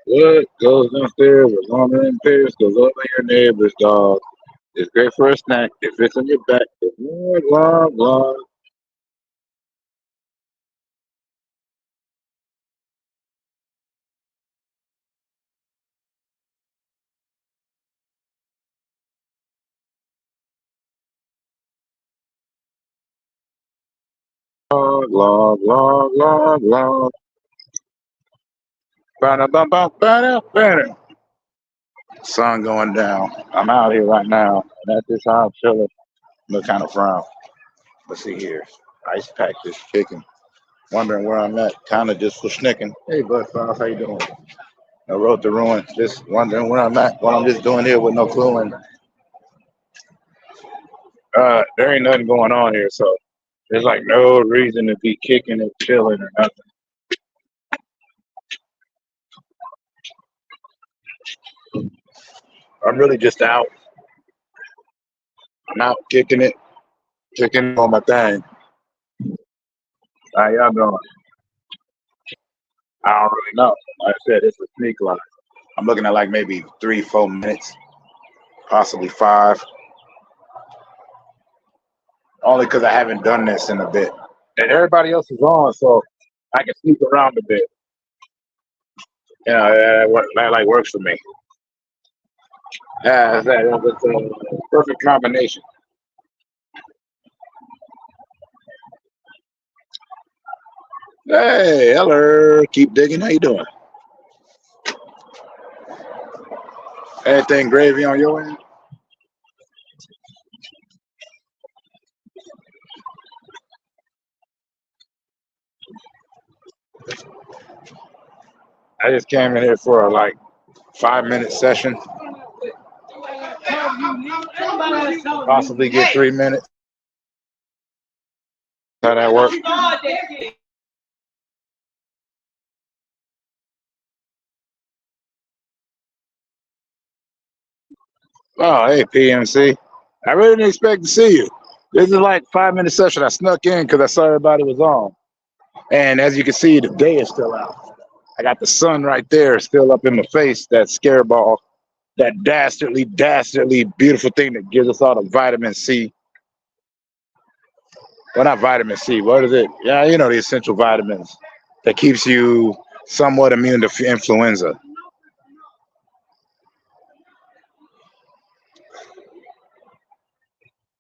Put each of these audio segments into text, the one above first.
What goes downstairs, as long as impairs, goes over your neighbor's dog. It's great for a snack. If it's on your back, it's more blah, blah, blah, blah, blah, blah. Ba-da-bum-bum, ba-da. Sun going down. I'm out here right now. And at this how I'm chilling. Look kind of frown. Let's see here. Ice pack this chicken. Wondering where I'm at. Kind of just for snicking. Hey, Bud Files, how you doing? I wrote the ruin. Just wondering where I'm at. What I'm just doing here with no clue. And there ain't nothing going on here. So there's like no reason to be kicking and chilling or nothing. I'm really just out. I'm out kicking on my thing. How y'all doing? I don't really know. Like I said, it's a sneak live. I'm looking at like maybe 3, 4 minutes, possibly 5. Only because I haven't done this in a bit. And everybody else is on, so I can sneak around a bit. You know, that like works for me. Yeah, that's a perfect combination. Hey, hello. Keep digging. How you doing? Anything gravy on your end? I just came in here for a like 5 minute session. Possibly get 3 minutes. How that works? Oh, hey, PMC. I really didn't expect to see you. This is like 5 minute session. I snuck in because I saw everybody was on. And as you can see, the day is still out. I got the sun right there still up in my face, that scare ball, that dastardly beautiful thing that gives us all the vitamin C. Well, not vitamin C. What is it? Yeah, you know, the essential vitamins that keeps you somewhat immune to influenza.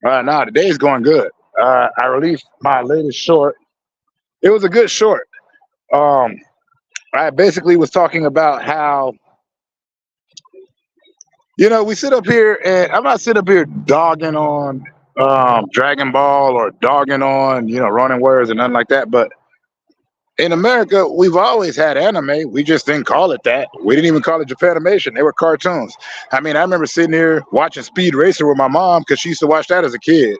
Nah, the day is going good. I released my latest short. It was a good short. Um, I basically was talking about how, we sit up here and I'm not sitting up here dogging on Dragon Ball or dogging on, Ronin Warriors and nothing like that. But in America, we've always had anime. We just didn't call it that. We didn't even call it Japanimation. They were cartoons. I mean, I remember sitting here watching Speed Racer with my mom because she used to watch that as a kid,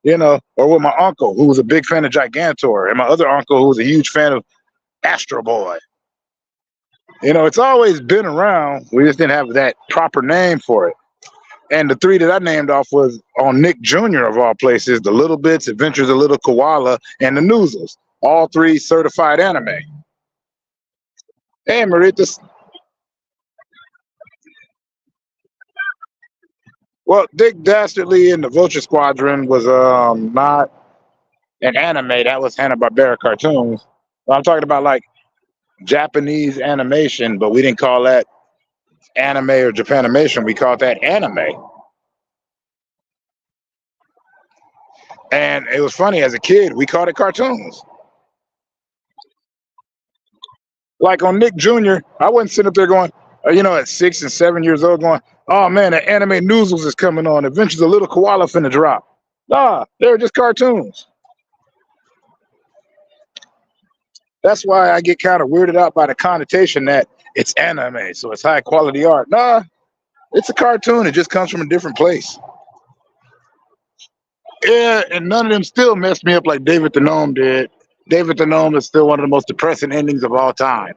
or with my uncle who was a big fan of Gigantor, and my other uncle who was a huge fan of Astro Boy. It's always been around. We just didn't have that proper name for it. And the three that I named off was on Nick Jr. of all places: The Little Bits, Adventures of Little Koala, and The Noozles. All three certified anime. Hey, Maritas. Well, Dick Dastardly and the Vulture Squadron was not an anime. That was Hanna-Barbera cartoons. I'm talking about like Japanese animation, but we didn't call that anime or Japanimation. We called that anime. And it was funny, as a kid, we called it cartoons. Like on Nick Jr., I wasn't sitting up there going, at 6 and 7 years old going, oh man, the anime Noozles is coming on. Adventures of Little Koala finna drop. Nah, they were just cartoons. That's why I get kind of weirded out by the connotation that it's anime, so it's high quality art. Nah, it's a cartoon. It just comes from a different place. Yeah, and none of them still messed me up like David the Gnome did. David the Gnome is still one of the most depressing endings of all time.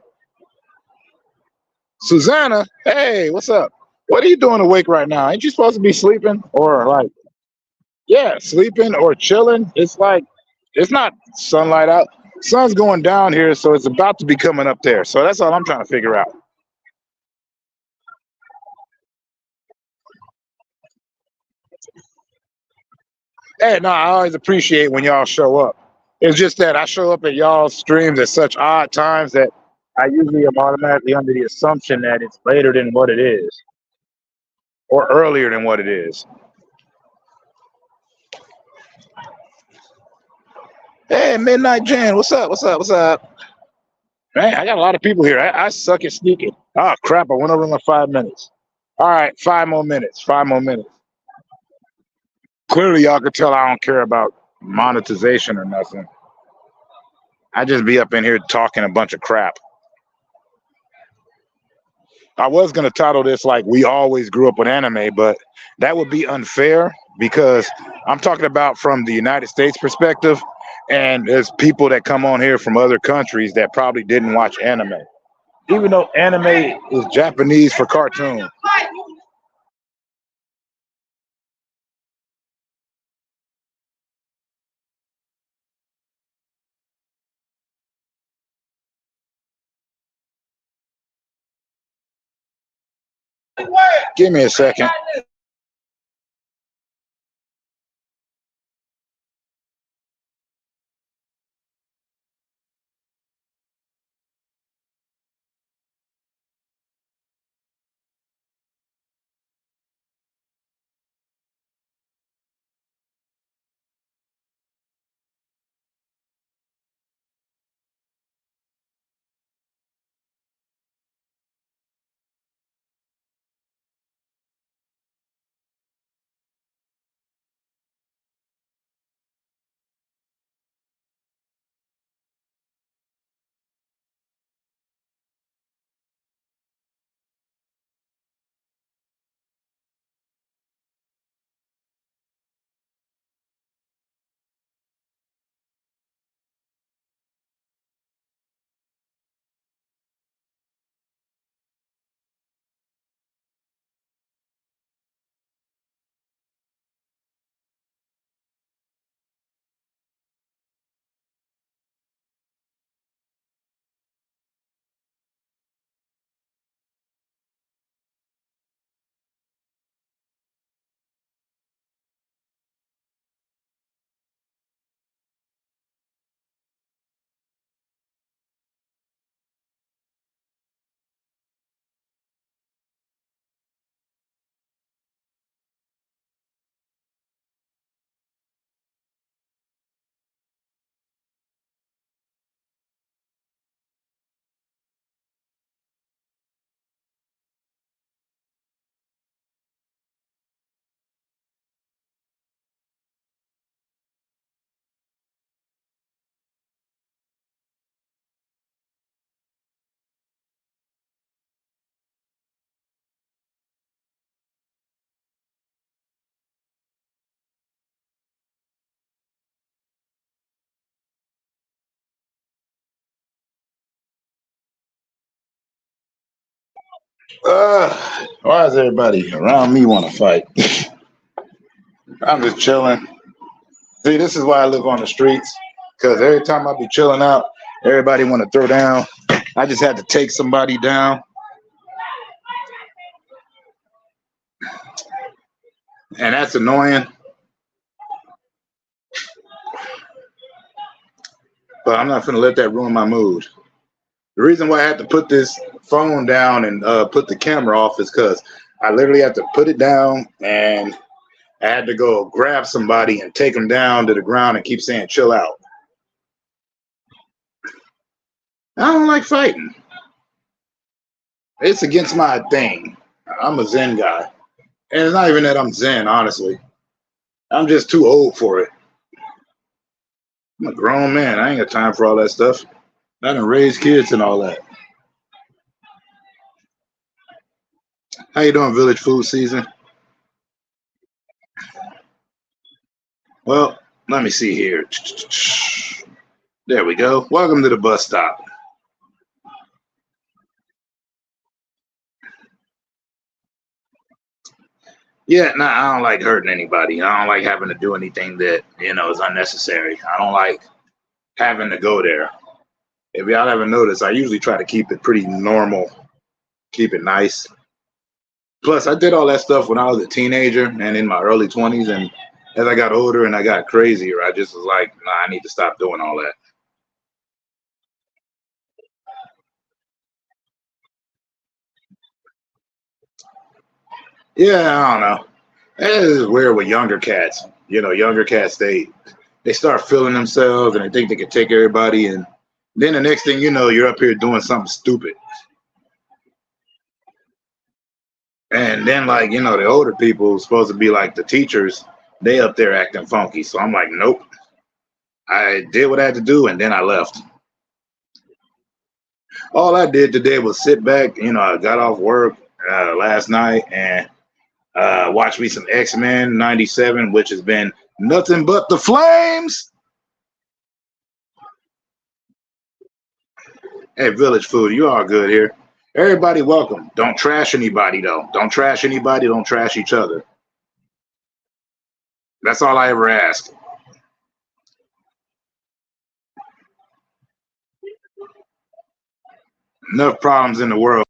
Susanna, hey, what's up? What are you doing awake right now? Ain't you supposed to be sleeping? Or like, yeah, sleeping or chilling? It's like, it's not sunlight out. Sun's going down here, so it's about to be coming up there. So that's all I'm trying to figure out. Hey, no, I always appreciate when y'all show up. It's just that I show up at y'all's streams at such odd times that I usually am automatically under the assumption that it's later than what it is or earlier than what it is. Hey, Midnight Jan, what's up? What's up? What's up? Man, I got a lot of people here. I suck at sneaking. Oh, crap. I went over my 5 minutes. All right, 5 more minutes. 5 more minutes. Clearly, y'all could tell I don't care about monetization or nothing. I just be up in here talking a bunch of crap. I was going to title this like "We Always Grew Up with Anime," but that would be unfair because I'm talking about from the United States perspective, and there's people that come on here from other countries that probably didn't watch anime, even though anime is Japanese for cartoon. Give me a second. Why does everybody around me want to fight? I'm just chilling. See, this is why I live on the streets. Because every time I be chilling out, everybody want to throw down. I just had to take somebody down, and that's annoying. But I'm not gonna let that ruin my mood. The reason why I had to put this phone down and put the camera off is because I literally had to put it down and I had to go grab somebody and take them down to the ground and keep saying, chill out. I don't like fighting. It's against my thing. I'm a Zen guy. And it's not even that I'm Zen, honestly. I'm just too old for it. I'm a grown man. I ain't got time for all that stuff. I done raise kids and all that. How you doing, Village Food Season? Well, let me see here. There we go. Welcome to the bus stop. Yeah, nah, I don't like hurting anybody. I don't like having to do anything that, is unnecessary. I don't like having to go there. If y'all haven't noticed, I usually try to keep it pretty normal, keep it nice. Plus, I did all that stuff when I was a teenager and in my early 20s, and As I got older and I got crazier, I just was like, nah, I need to stop doing all that. Yeah, I don't know. It is weird with younger cats. You know, younger cats they start feeling themselves and they think they can take everybody, and then the next thing you know, you're up here doing something stupid. And then like, you know, the older people supposed to be like the teachers, they up there acting funky. So I'm like, nope. I did what I had to do and then I left. All I did today was sit back, you know, I got off work last night and watch me some X-Men 97, which has been nothing but the flames. Hey, Village Food, you all good here. Everybody welcome. Don't trash anybody, though. Don't trash anybody. Don't trash each other. That's all I ever ask. Enough problems in the world.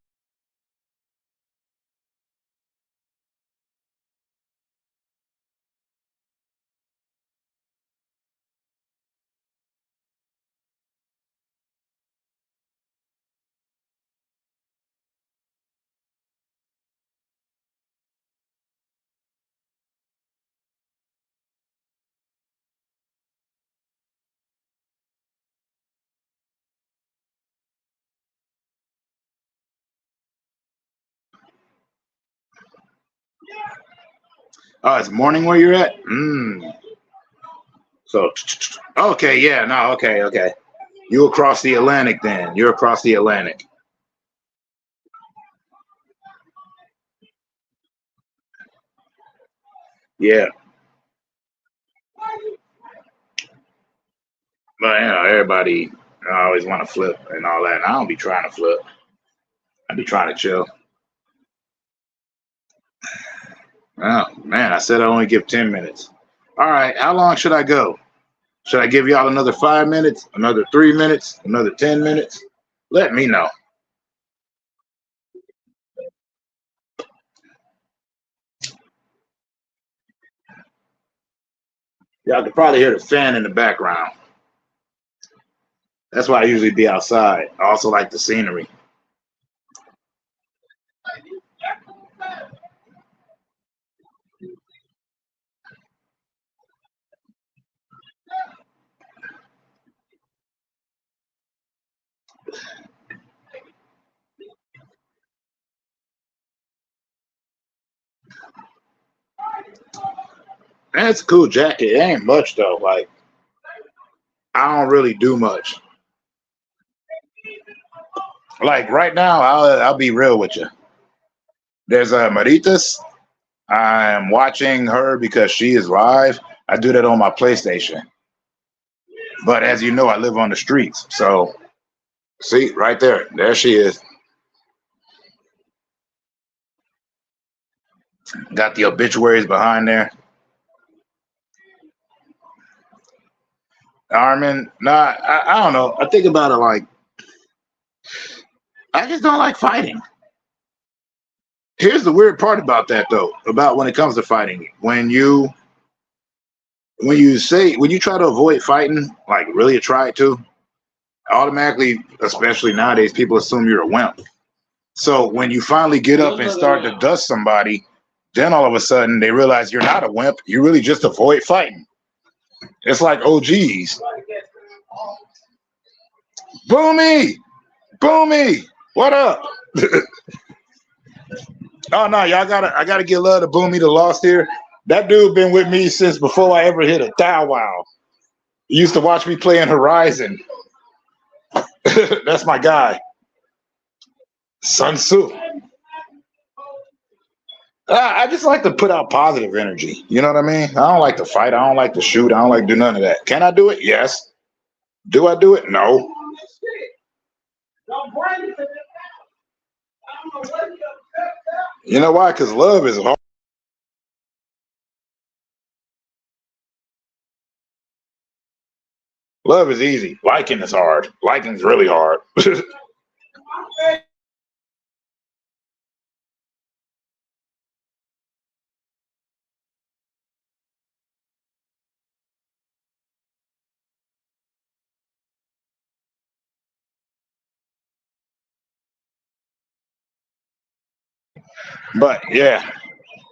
Oh, it's morning where you're at? So, okay, yeah, no, okay, okay. You across the Atlantic then. You're across the Atlantic. Yeah. But, you know, everybody always want to flip and all that. And I don't be trying to flip. I be trying to chill. Oh, man, I said I only give 10 minutes. All right, how long should I go? Should I give y'all another 5 minutes, another 3 minutes, another 10 minutes? Let me know. Y'all can probably hear the fan in the background. That's why I usually be outside. I also like the scenery. That's a cool jacket. It ain't much though. Like I don't really do much. Like right now, I'll be real with you. There's a Maritas. I'm watching her because she is live. I do that on my PlayStation. But as you know, I live on the streets. So see, right there. There she is. Got the obituaries behind there. Armin, nah, I don't know. I think about it like I just don't like fighting. Here's the weird part about that though, about when it comes to fighting. When you try to avoid fighting, like really try to, automatically, especially nowadays, people assume you're a wimp. So when you finally get up and start to dust somebody, then all of a sudden they realize you're not a wimp. You really just avoid fighting. It's like, oh geez, Boomy, Boomy, what up? Oh no, I gotta give love to Boomy the Lost here. That dude been with me since before I ever hit a Thou Wow. He used to watch me play in Horizon. That's my guy. Sun Tzu. I just like to put out positive energy. You know what I mean? I don't like to fight. I don't like to shoot. I don't like to do none of that. Can I do it? Yes. Do I do it? No. You know why? Because love is hard. Love is easy. Liking is hard. Liking is really hard. But yeah.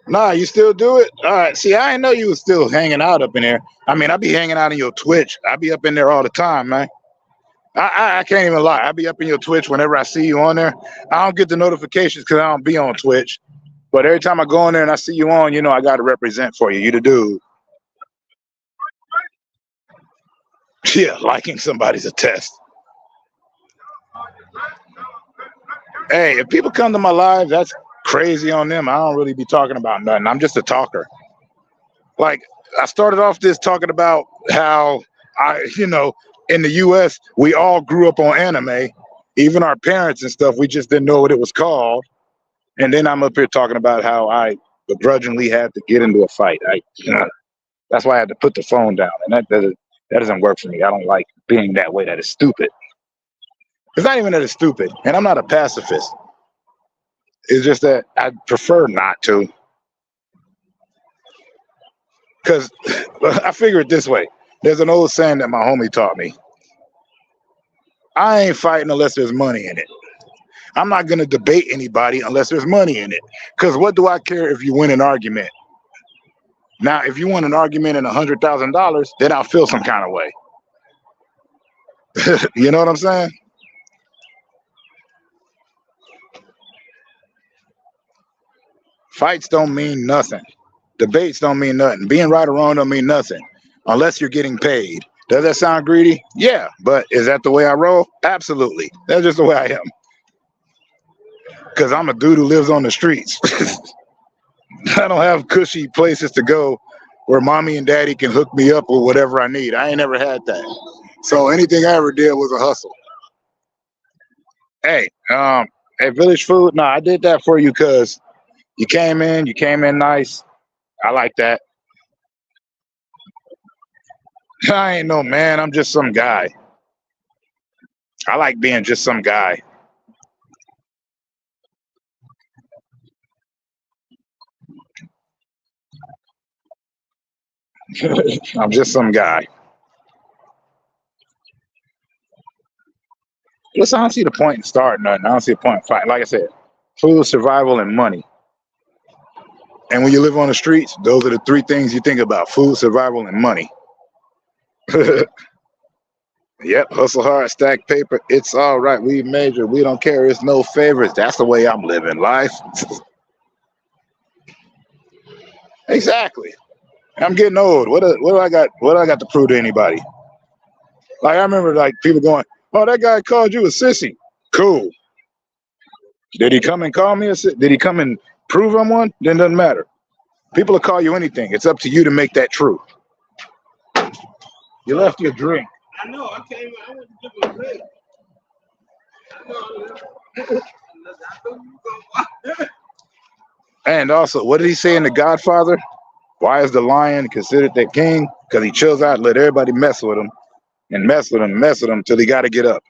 Nah, you still do it? All right. See, I didn't know you was still hanging out up in there. I mean, I be hanging out in your Twitch. I be up in there all the time, man. I can't even lie. I be up in your Twitch whenever I see you on there. I don't get the notifications because I don't be on Twitch. But every time I go in there and I see you on, I got to represent for you. You the dude. Yeah, liking somebody's a test. Hey, if people come to my live, that's crazy on them. I don't really be talking about nothing. I'm just a talker. Like, I started off this talking about how in the US, we all grew up on anime, even our parents and stuff. We just didn't know what it was called. And then I'm up here talking about how I begrudgingly had to get into a fight. That's why I had to put the phone down. And that doesn't work for me. I don't like being that way. That is stupid. It's not even that it's stupid. And I'm not a pacifist. It's just that I prefer not to. Because I figure it this way. There's an old saying that my homie taught me. I ain't fighting unless there's money in it. I'm not going to debate anybody unless there's money in it. Because what do I care if you win an argument? Now, if you win an argument in $100,000, then I'll feel some kind of way. You know what I'm saying? Fights don't mean nothing. Debates don't mean nothing. Being right or wrong don't mean nothing unless you're getting paid. Does that sound greedy? Yeah, but is that the way I roll? Absolutely. That's just the way I am. Because I'm a dude who lives on the streets. I don't have cushy places to go where mommy and daddy can hook me up with whatever I need. I ain't never had that. So anything I ever did was a hustle. Hey, Village Food, no, I did that for you because you came in nice. I like that. I ain't no man. I'm just some guy. I like being just some guy. I'm just some guy. Listen, I don't see the point in starting nothing. I don't see the point in fighting. Like I said, food, survival, and money. And when you live on the streets, those are the three things you think about: food, survival, and money. Yep, hustle hard, stack paper. It's all right. We major. We don't care. It's no favorites. That's the way I'm living life. Exactly. I'm getting old. What do I got? What do I got to prove to anybody? Like I remember, like people going, "Oh, that guy called you a sissy." Cool. Did he come and call me a sissy? Did he come and prove I'm one? Then doesn't matter. People will call you anything. It's up to you to make that true. You left your drink. I know. I came. I went to give a drink. And also, what did he say in The Godfather? Why is the lion considered the king? Because he chills out and let everybody mess with him and mess with him till he got to get up.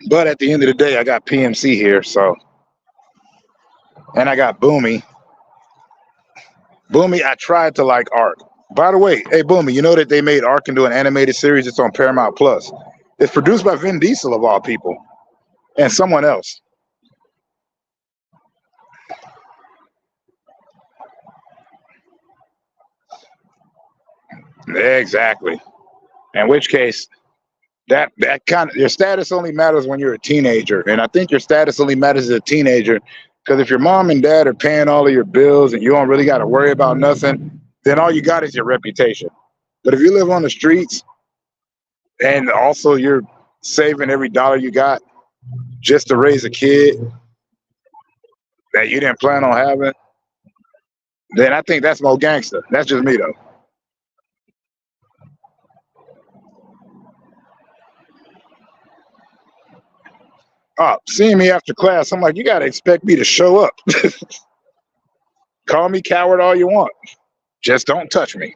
But at the end of the day, I got PMC here, so, and I got Boomy. Boomy, I tried to like Ark. By the way, hey Boomy, you know that they made Ark into an animated series? It's on Paramount Plus. It's produced by Vin Diesel of all people, and someone else. Exactly. In which case, that kind of your status only matters when you're a teenager, and I think your status only matters as a teenager because if your mom and dad are paying all of your bills and you don't really got to worry about nothing, then all you got is your reputation. But if you live on the streets and also you're saving every dollar you got just to raise a kid that you didn't plan on having, then I think that's more gangster. That's just me though. Seeing me after class, I'm like, you gotta expect me to show up. Call me coward all you want. Just don't touch me.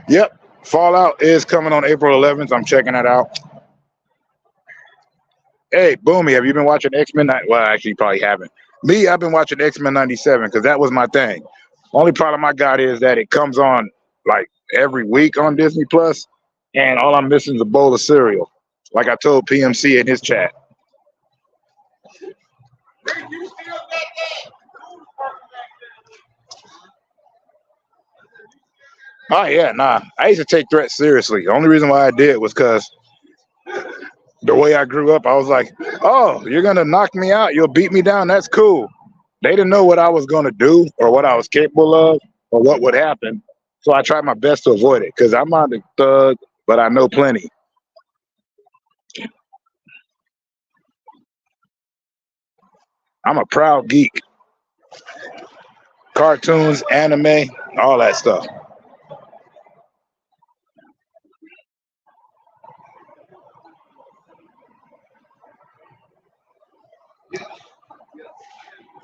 Yep. Fallout is coming on April 11th. I'm checking that out. Hey, Boomy, have you been watching X-Men? Well, actually, you probably haven't. Me, I've been watching X-Men '97 because that was my thing. Only problem I got is that it comes on like every week on Disney Plus, and all I'm missing is a bowl of cereal. Like I told PMC in his chat. Oh yeah, nah. I used to take threats seriously. The only reason why I did was because the way I grew up, I was like, "Oh, you're gonna knock me out? You'll beat me down? That's cool." They didn't know what I was gonna do or what I was capable of or what would happen, so I tried my best to avoid it. Because I'm not a thug, but I know plenty. I'm a proud geek. Cartoons, anime, all that stuff.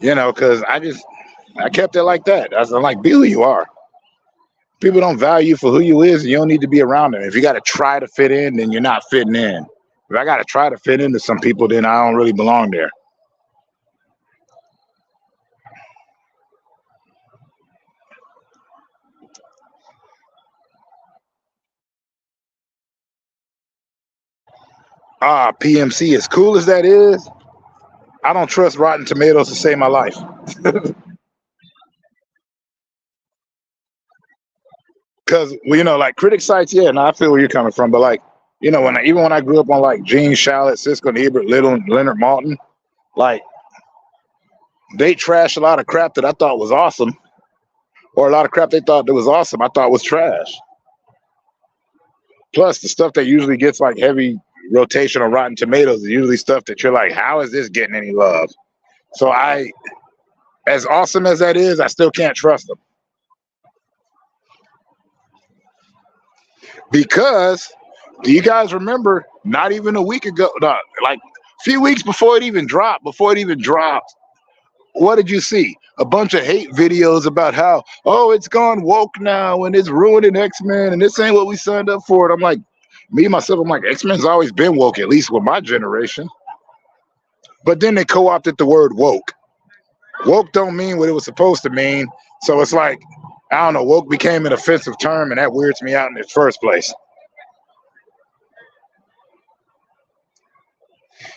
Because I kept it like that. I was like, be who you are. People don't value you for who you is, and you don't need to be around them. If you got to try to fit in, then you're not fitting in. If I got to try to fit into some people, then I don't really belong there. PMC, as cool as that is, I don't trust Rotten Tomatoes to save my life. Because like critic sites, yeah, and I feel where you're coming from, but like, even when I grew up on like Gene Shalit, Cisco and Ebert, Little, and Leonard Maltin, like they trash a lot of crap that I thought was awesome, or a lot of crap they thought that was awesome I thought was trash. Plus, the stuff that usually gets like heavy rotation on Rotten Tomatoes is usually stuff that you're like, how is this getting any love? So as awesome as that is, I still can't trust them. Because do you guys remember? Not even a week ago, no, like a few weeks before it even dropped, what did you see? A bunch of hate videos about how, oh, it's gone woke now and it's ruining X-Men and this ain't what we signed up for. And I'm like, me myself, I'm like, X-Men's always been woke, at least with my generation. But then they co-opted the word woke. Woke don't mean what it was supposed to mean. So it's like, I don't know, woke became an offensive term, and that weirds me out in the first place.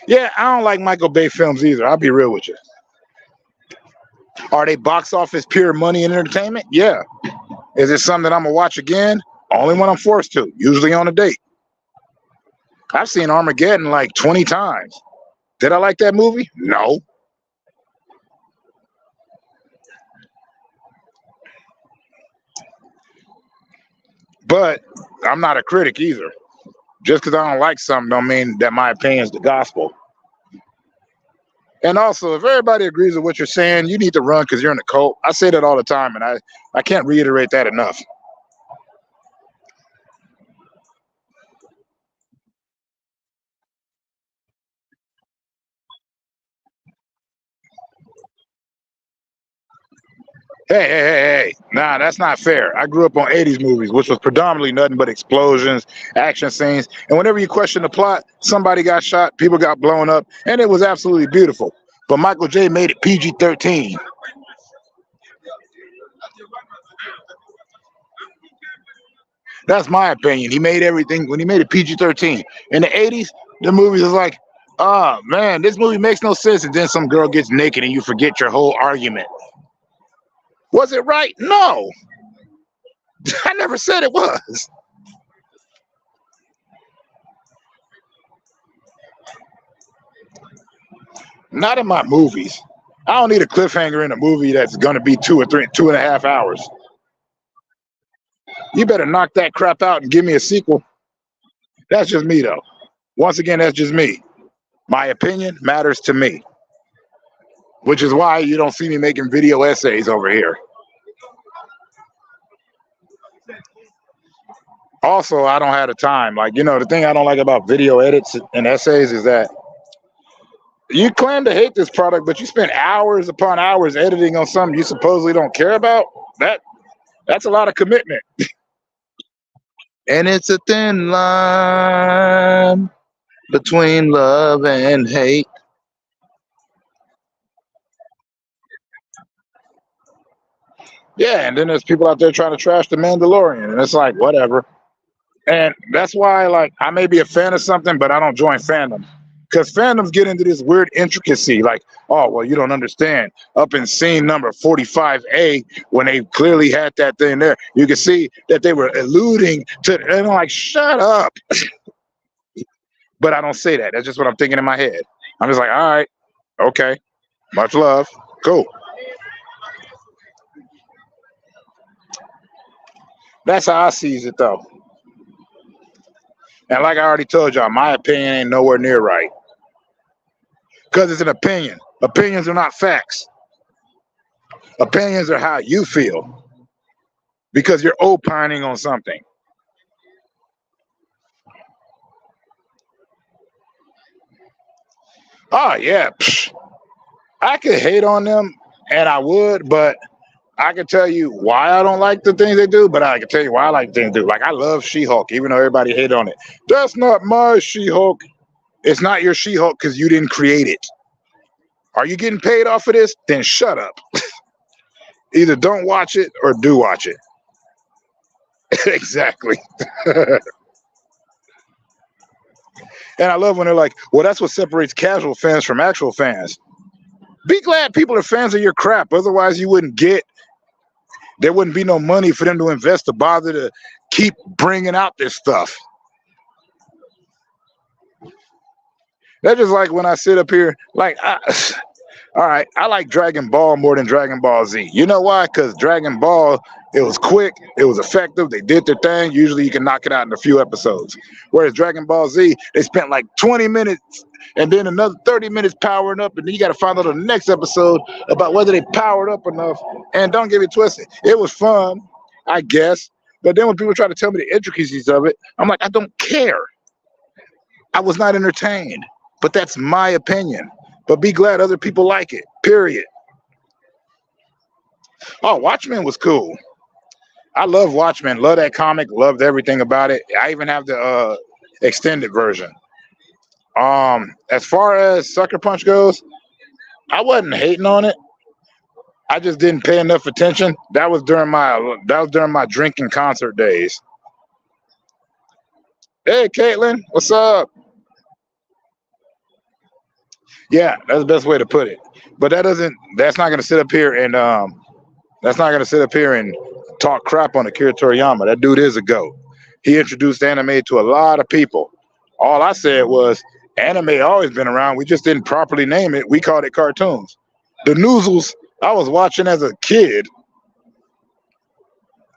Yeah, I don't like Michael Bay films either. I'll be real with you. Are they box office pure money and entertainment? Yeah. Is it something that I'm gonna watch again? Only when I'm forced to, usually on a date. I've seen Armageddon like 20 times. Did I like that movie? No. But I'm not a critic either. Just because I don't like something don't mean that my opinion is the gospel. And also, if everybody agrees with what you're saying, you need to run because you're in a cult. I say that all the time, and I can't reiterate that enough. Hey. Nah, that's not fair. I grew up on 80s movies, which was predominantly nothing but explosions, action scenes. And whenever you question the plot, somebody got shot, people got blown up, and it was absolutely beautiful. But Michael J made it PG-13. That's my opinion. He made everything when he made it PG-13. In the 80s, the movie was like, oh man, this movie makes no sense. And then some girl gets naked and you forget your whole argument. Was it right? No. I never said it was. Not in my movies. I don't need a cliffhanger in a movie that's gonna be 2.5 hours. You better knock that crap out and give me a sequel. That's just me though. Once again, that's just me. My opinion matters to me, which is why you don't see me making video essays over here. Also, I don't have the time. Like, the thing I don't like about video edits and essays is that you claim to hate this product, but you spend hours upon hours editing on something you supposedly don't care about. That's a lot of commitment. And it's a thin line between love and hate. Yeah, and then there's people out there trying to trash the Mandalorian, and it's like whatever. And that's why, like, I may be a fan of something, but I don't join fandom because fandoms get into this weird intricacy. Like, oh, well, you don't understand. Up in scene number 45A, when they clearly had that thing there, you can see that they were alluding to, and I'm like, shut up. But I don't say that. That's just what I'm thinking in my head. I'm just like, all right, okay, much love, cool. That's how I sees it, though. And like I already told y'all, my opinion ain't nowhere near right because it's an opinion. Opinions are not facts. Opinions are how you feel because you're opining on something. Oh yeah, I could hate on them, and I would, but I can tell you why I don't like the things they do. But I can tell you why I like the things they do. Like I love She-Hulk, even though everybody hate on it. That's not my She-Hulk. It's not your She-Hulk because you didn't create it. Are you getting paid off of this? Then shut up. Either don't watch it or do watch it. Exactly. And I love when they're like, well, that's what separates casual fans from actual fans. Be glad people are fans of your crap. Otherwise, there wouldn't be no money for them to invest to bother to keep bringing out this stuff. That's just like when I sit up here, like, all right, I like Dragon Ball more than Dragon Ball Z. You know why? Because Dragon Ball, it was quick, it was effective, they did their thing. Usually you can knock it out in a few episodes. Whereas Dragon Ball Z, they spent like 20 minutes and then another 30 minutes powering up, and then you got to find out on the next episode about whether they powered up enough. And don't get me twisted, it was fun, I guess. But then when people try to tell me the intricacies of it, I'm like, I don't care. I was not entertained. But that's my opinion. But be glad other people like it, period. Oh, Watchmen was cool. I love Watchmen. Love that comic. Loved everything about it. I even have the extended version. As far as Sucker Punch goes, I wasn't hating on it. I just didn't pay enough attention. That was during my drinking concert days. Hey, Caitlin, what's up? Yeah, that's the best way to put it. But that's not gonna sit up here and talk crap on Akira Toriyama. That dude is a GOAT. He introduced anime to a lot of people. All I said was anime always been around. We just didn't properly name it. We called it cartoons. The Noozles I was watching as a kid.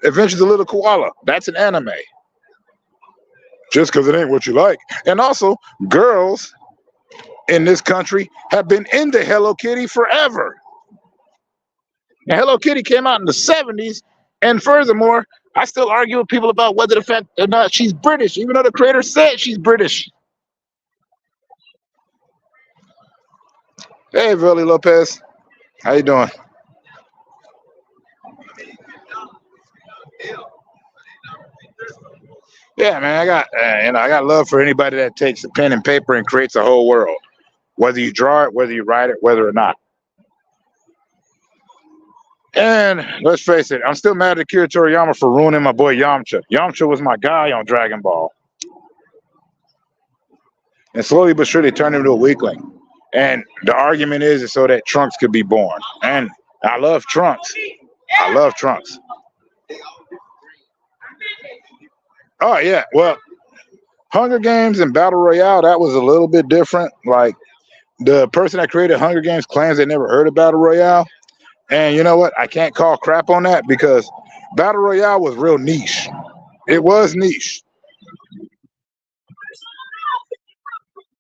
Adventures of Little Koala. That's an anime. Just because it ain't what you like. And also, girls in this country have been into Hello Kitty forever. And Hello Kitty came out in the 70s. And furthermore, I still argue with people about whether the fact or not she's British, even though the creator said she's British. Hey, Verly Lopez. How you doing? Yeah, man, I got love for anybody that takes a pen and paper and creates a whole world. Whether you draw it, whether you write it, whether or not. And let's face it, I'm still mad at Akira Toriyama for ruining my boy Yamcha. Yamcha was my guy on Dragon Ball. And slowly but surely turned him into a weakling. And the argument is so that Trunks could be born. And I love Trunks. I love Trunks. Oh, yeah. Well, Hunger Games and Battle Royale, that was a little bit different. Like, the person that created Hunger Games claims they never heard of Battle Royale. And you know what? I can't call crap on that because Battle Royale was real niche. It was niche.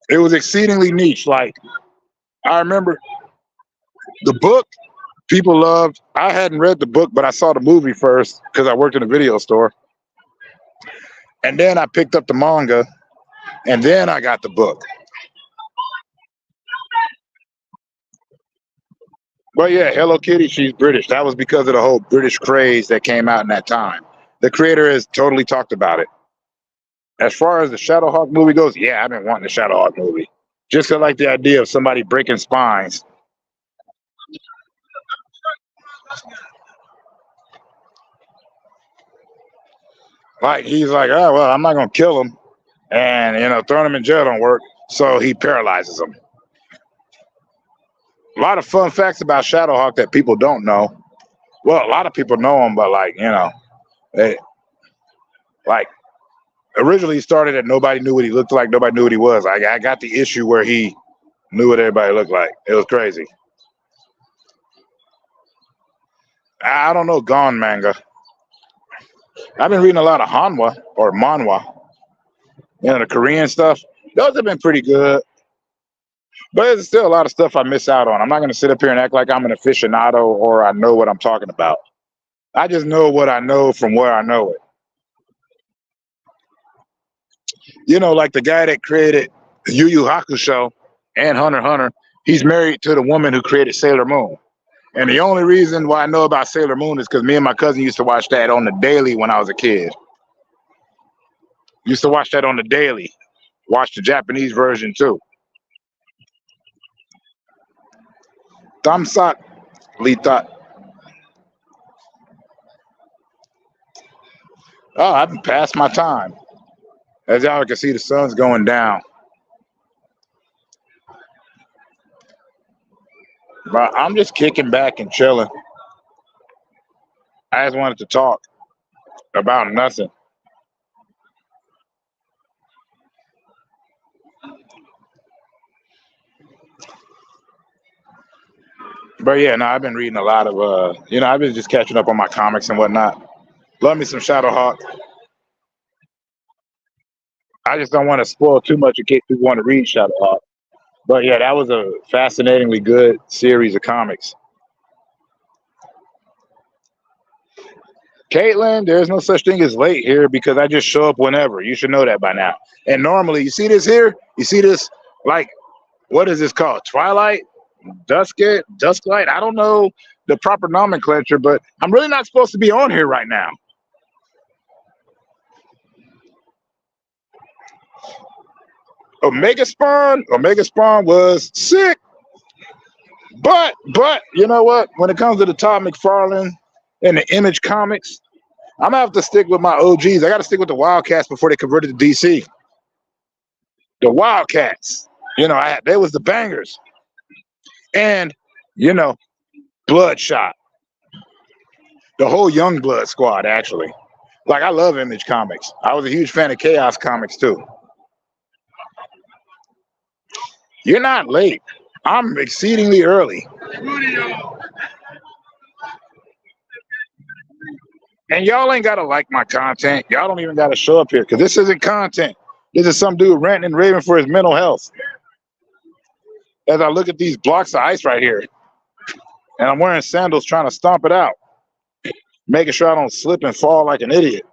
It was exceedingly niche. Like, I remember the book people loved. I hadn't read the book, but I saw the movie first because I worked in a video store. And then I picked up the manga, and then I got the book. Well, yeah, Hello Kitty, she's British. That was because of the whole British craze that came out in that time. The creator has totally talked about it. As far as the Shadowhawk movie goes, yeah, I've been wanting the Shadowhawk movie. Just 'cause I like the idea of somebody breaking spines. Like he's like, oh well, I'm not gonna kill him, and throwing him in jail don't work, so he paralyzes him. A lot of fun facts about Shadowhawk that people don't know. Well, a lot of people know him, but they, like originally he started that nobody knew what he looked like, nobody knew what he was. I got the issue where he knew what everybody looked like. It was crazy. I don't know Gon manga. I've been reading a lot of Hanwa or manhwa, the Korean stuff. Those have been pretty good, but there's still a lot of stuff I miss out on. I'm not going to sit up here and act like I'm an aficionado or I know what I'm talking about. I just know what I know from where I know it. Like the guy that created Yu Yu Hakusho and Hunter x Hunter, he's married to the woman who created Sailor Moon. And the only reason why I know about Sailor Moon is because me and my cousin used to watch that on the daily when I was a kid. Used to watch that on the daily. Watch the Japanese version too. Tamsak Lita. Oh, I've been past my time. As y'all can see, the sun's going down. But I'm just kicking back and chilling. I just wanted to talk about nothing. But yeah, no, I've been reading a lot of I've been just catching up on my comics and whatnot. Love me some Shadowhawk. I just don't want to spoil too much in case people want to read Shadowhawk. But yeah, that was a fascinatingly good series of comics. Caitlin, there's no such thing as late here because I just show up whenever. You should know that by now. And normally, you see this here? You see this, like, what is this called? Twilight? Dusklight? I don't know the proper nomenclature, but I'm really not supposed to be on here right now. Omega Spawn was sick. But you know what? When it comes to the Todd McFarlane and the Image comics, I'm gonna have to stick with my OGs. I gotta stick with the Wildcats before they converted to DC. The Wildcats, they was the bangers. And Bloodshot. The whole Young Blood squad, actually. Like, I love Image comics. I was a huge fan of Chaos comics too. You're not late. I'm exceedingly early. And y'all ain't gotta like my content. Y'all don't even gotta show up here because this isn't content. This is some dude ranting and raving for his mental health. As I look at these blocks of ice right here, and I'm wearing sandals trying to stomp it out, making sure I don't slip and fall like an idiot.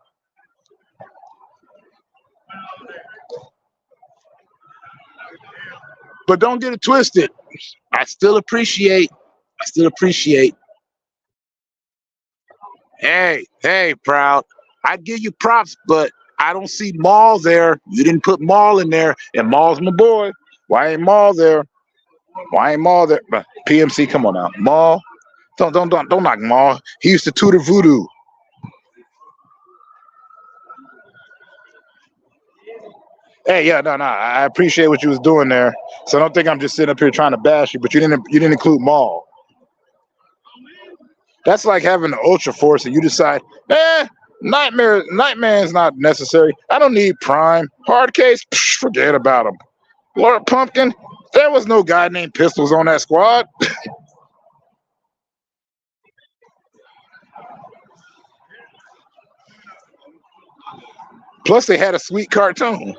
But don't get it twisted. I still appreciate. Hey, Proud. I give you props, but I don't see Maul there. You didn't put Maul in there, and Maul's my boy. Why ain't Maul there? PMC, come on now, Maul. Don't knock Maul. He used to tutor Voodoo. Hey, yeah, no, I appreciate what you was doing there. So don't think I'm just sitting up here trying to bash you, but you didn't include Maul. That's like having the Ultra Force and you decide, Nightmare's not necessary. I don't need Prime. Hard Case, forget about him. Lord Pumpkin, there was no guy named Pistols on that squad. Plus, they had a sweet cartoon.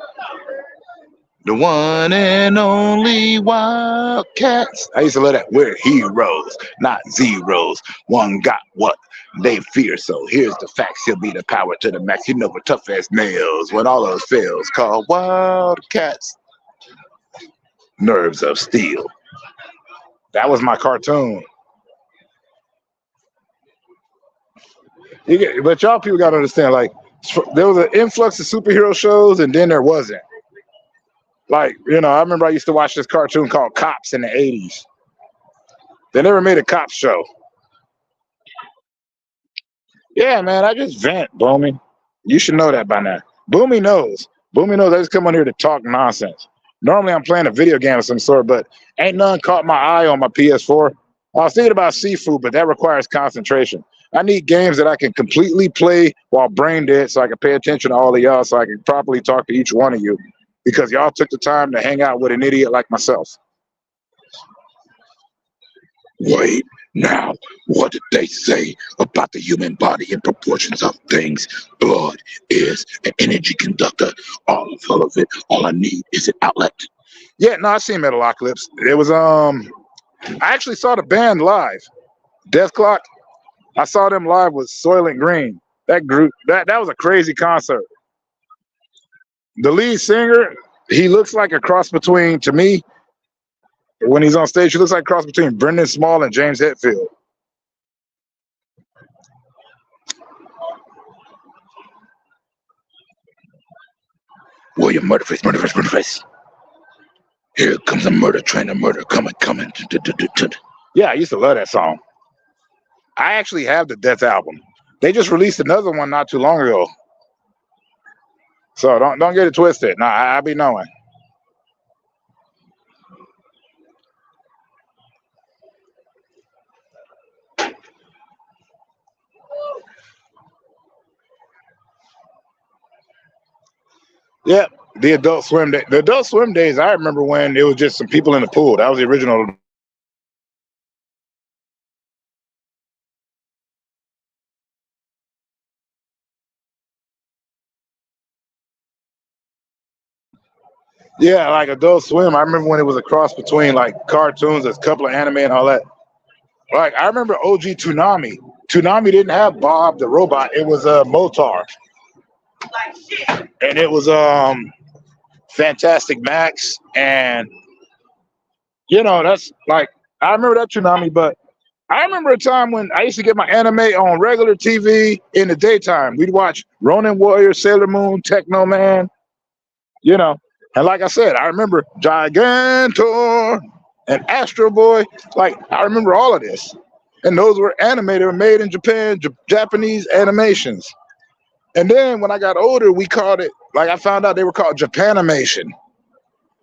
The one and only Wildcats. I used to love that. We're heroes, not zeros. One got what they fear. So here's the facts. He'll be the power to the max. We're tough as nails. When all else fails, called Wildcats. Nerves of steel. That was my cartoon. But y'all people got to understand, like, there was an influx of superhero shows and then there wasn't. Like, I remember I used to watch this cartoon called Cops in the 80s. They never made a cop show. Yeah, man, I just vent, Bowman. You should know that by now. Boomy knows. Boomy knows I just come on here to talk nonsense. Normally I'm playing a video game of some sort, but ain't none caught my eye on my PS4. I was thinking about Seafood, but that requires concentration. I need games that I can completely play while brain dead so I can pay attention to all of y'all so I can properly talk to each one of you because y'all took the time to hang out with an idiot like myself. Wait, now, what did they say about the human body and proportions of things? Blood is an energy conductor. All of it, all I need is an outlet. Yeah, no, I seen Metalocalypse. It was I actually saw the band live. Death Clock. I saw them live with Soylent Green. That group, that was a crazy concert. The lead singer, he looks like a cross between, to me, when he's on stage, he looks like a cross between Brendan Small and James Hetfield. William Murderface, Murderface, Murderface. Here comes a murder train, a murder coming. Yeah, I used to love that song. I actually have the Death album. They just released another one not too long ago. So don't get it twisted. Nah, I be knowing. Yep, the Adult Swim Day. The Adult Swim days, I remember when it was just some people in the pool. That was the original. Yeah, like Adult Swim. I remember when it was a cross between like cartoons, there's a couple of anime and all that. Like I remember OG Toonami. Toonami didn't have Bob the robot. It was Motar. And it was Fantastic Max, and you know that's like I remember that Toonami, but I remember a time when I used to get my anime on regular TV in the daytime. We'd watch Ronin Warrior, Sailor Moon, Techno Man, you know. And like I said, I remember Gigantor and Astro Boy. Like I remember all of this, and those were animated, were made in Japan, Japanese animations. And then when I got older, we called it, like I found out they were called Japanimation.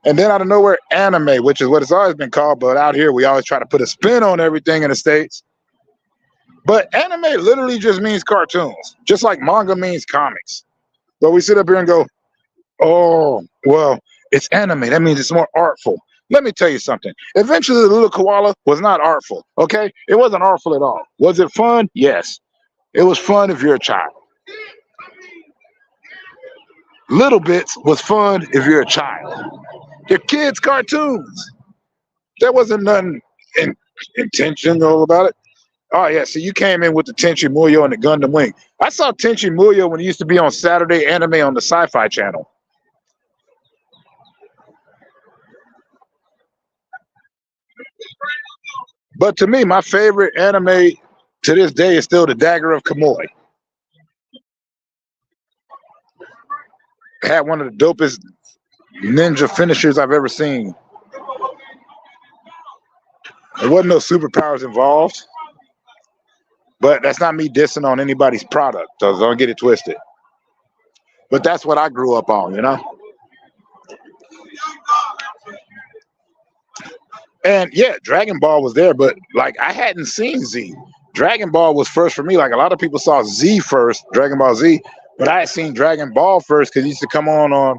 And then out of nowhere, anime, which is what it's always been called. But out here, we always try to put a spin on everything in the States. But anime literally just means cartoons, just like manga means comics. But we sit up here and go, oh, well, it's anime. That means it's more artful. Let me tell you something. Eventually, the little koala was not artful, okay? It wasn't artful at all. Was it fun? Yes. It was fun if you're a child. Little Bits was fun if you're a child. They're kids' cartoons. There wasn't nothing intentional about it. Oh, yeah. So you came in with the Tenchi Muyo and the Gundam Wing. I saw Tenchi Muyo when it used to be on Saturday Anime on the Sci-Fi Channel. But to me, my favorite anime to this day is still the Dagger of Kamui. Had one of the dopest ninja finishers I've ever seen. There wasn't no superpowers involved, but that's not me dissing on anybody's product, so don't get it twisted. But that's what I grew up on, you know? And yeah, Dragon Ball was there, but like I hadn't seen Z. Dragon Ball was first for me. Like a lot of people saw Z first, Dragon Ball Z, but I had seen Dragon Ball first because it used to come on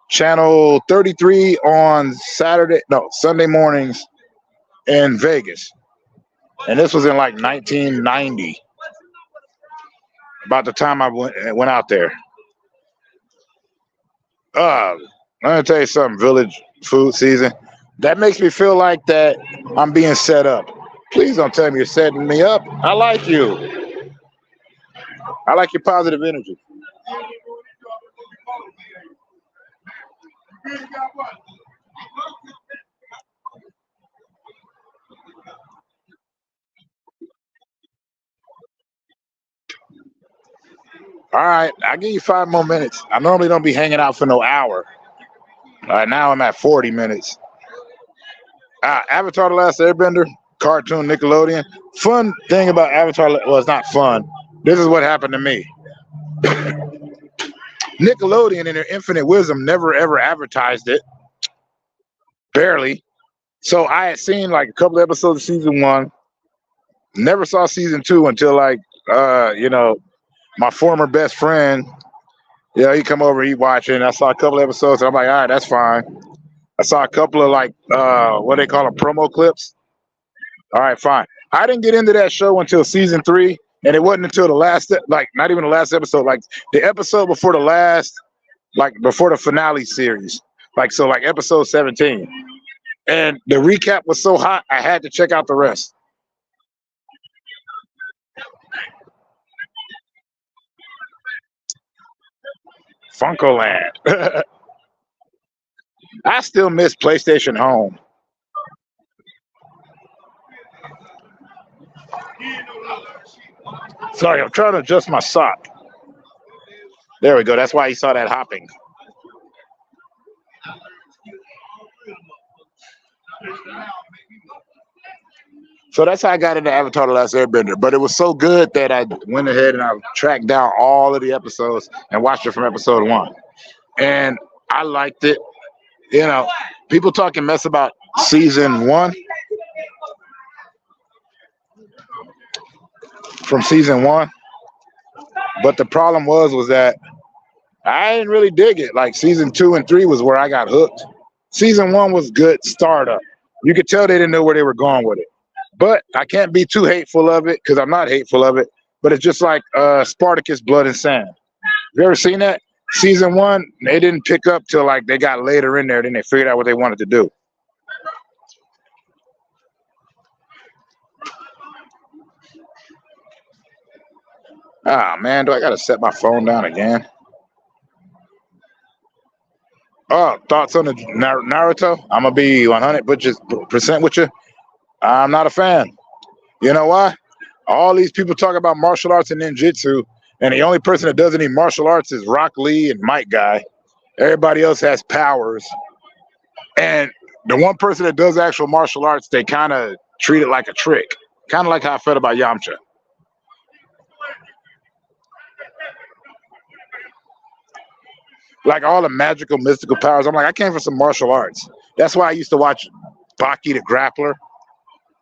channel 33 on Sunday mornings in Vegas. And this was in like 1990, about the time I went out there. Let me tell you something, Village food season. That makes me feel like that I'm being set up. Please don't tell me you're setting me up. I like you. I like your positive energy. All right, I'll give you 5 more minutes. I normally don't be hanging out for no hour. Now I'm at 40 minutes. Avatar: The Last Airbender, cartoon, Nickelodeon. Fun thing about Avatar, well, it's not fun. This is what happened to me. Nickelodeon, in their infinite wisdom, never ever advertised it, barely. So I had seen like a couple episodes of season one. Never saw season two until like my former best friend. Yeah, he come over, he watching. I saw a couple episodes, and I'm like, all right, that's fine. I saw a couple of like what they call them, promo clips. All right, fine. I didn't get into that show until season three, and it wasn't until the last, like not even the last episode, like the episode before the last, like before the finale series, like so, like episode 17. And the recap was so hot, I had to check out the rest. Funkoland. I still miss PlayStation Home. Sorry, I'm trying to adjust my sock. There we go. That's why you saw that hopping. So that's how I got into Avatar: The Last Airbender. But it was so good that I went ahead and I tracked down all of the episodes and watched it from episode one. And I liked it. You know, people talking mess about season one. From season one. But the problem was that I didn't really dig it. Like season 2 and 3 was where I got hooked. Season 1 was good startup. You could tell they didn't know where they were going with it. But I can't be too hateful of it because I'm not hateful of it. But it's just like Spartacus: Blood and Sand. You ever seen that? Season 1, they didn't pick up till like they got later in there. Then they figured out what they wanted to do. Ah, man, do I got to set my phone down again? Oh, thoughts on the Naruto? I'm going to be 100% with you. I'm not a fan. You know why? All these people talk about martial arts and ninjutsu, and the only person that does any martial arts is Rock Lee and Mike Guy. Everybody else has powers. And the one person that does actual martial arts, they kind of treat it like a trick. Kind of like how I felt about Yamcha. Like all the magical, mystical powers. I'm like, I came from some martial arts. That's why I used to watch Baki the Grappler.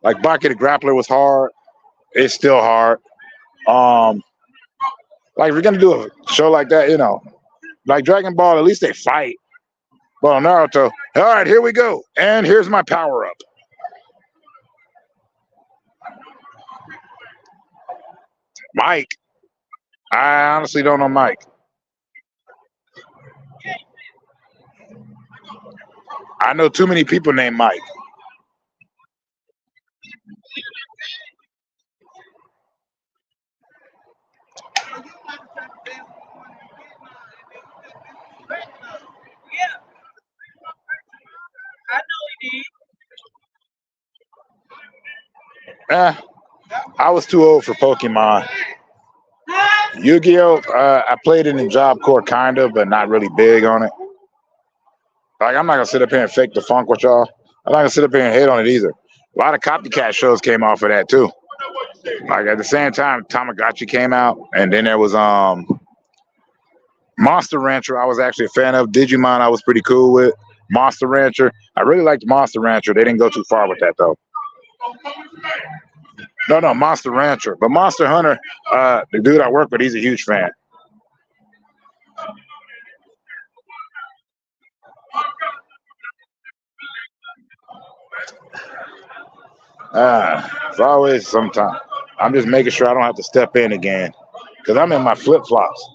Like Baki the Grappler was hard. It's still hard. Like if you're gonna do a show like that, like Dragon Ball, at least they fight. Well, Naruto. All right, here we go. And here's my power up. Mike. I honestly don't know Mike. I know too many people named Mike. I was too old for Pokemon. Yu-Gi-Oh! I played it in Job Corps, kind of, but not really big on it. Like, I'm not gonna sit up here and fake the funk with y'all. I'm not gonna sit up here and hate on it either. A lot of copycat shows came off of that too. Like at the same time, Tamagotchi came out, and then there was Monster Rancher. I was actually a fan of. Digimon, I was pretty cool with. Monster Rancher, I really liked Monster Rancher. They didn't go too far with that though. No, Monster Rancher. But Monster Hunter, the dude I work with, he's a huge fan. It's always sometime. I'm just making sure I don't have to step in again because I'm in my flip flops.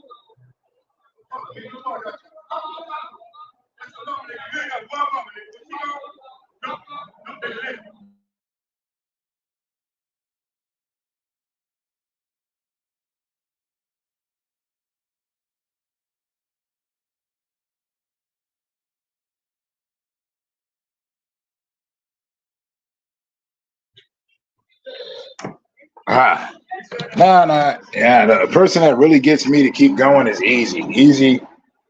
Ah, no. Yeah, the person that really gets me to keep going is Easy. Easy,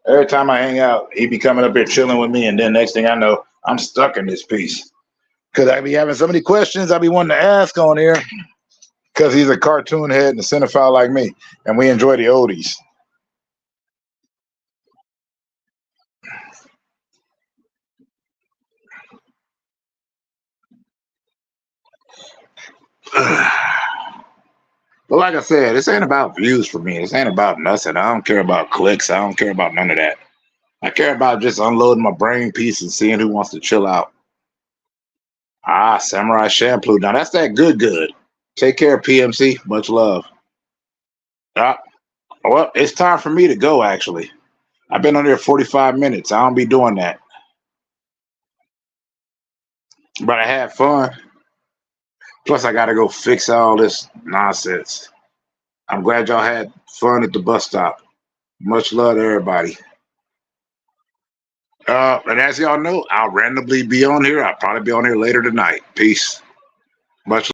every time I hang out, he be coming up here chilling with me, and then next thing I know, I'm stuck in this piece. Because I be having so many questions I be wanting to ask on here. Because he's a cartoon head and a cinephile like me, and we enjoy the oldies. But like I said, this ain't about views for me. This ain't about nothing. I don't care about clicks. I don't care about none of that. I care about just unloading my brain piece and seeing who wants to chill out. Ah, Samurai Shampoo. Now that's that good. Take care, PMC. Much love. Ah, well, it's time for me to go, actually. I've been on here 45 minutes. I don't be doing that. But I had fun. Plus, I got to go fix all this nonsense. I'm glad y'all had fun at the bus stop. Much love to everybody. And as y'all know, I'll randomly be on here. I'll probably be on here later tonight. Peace. Much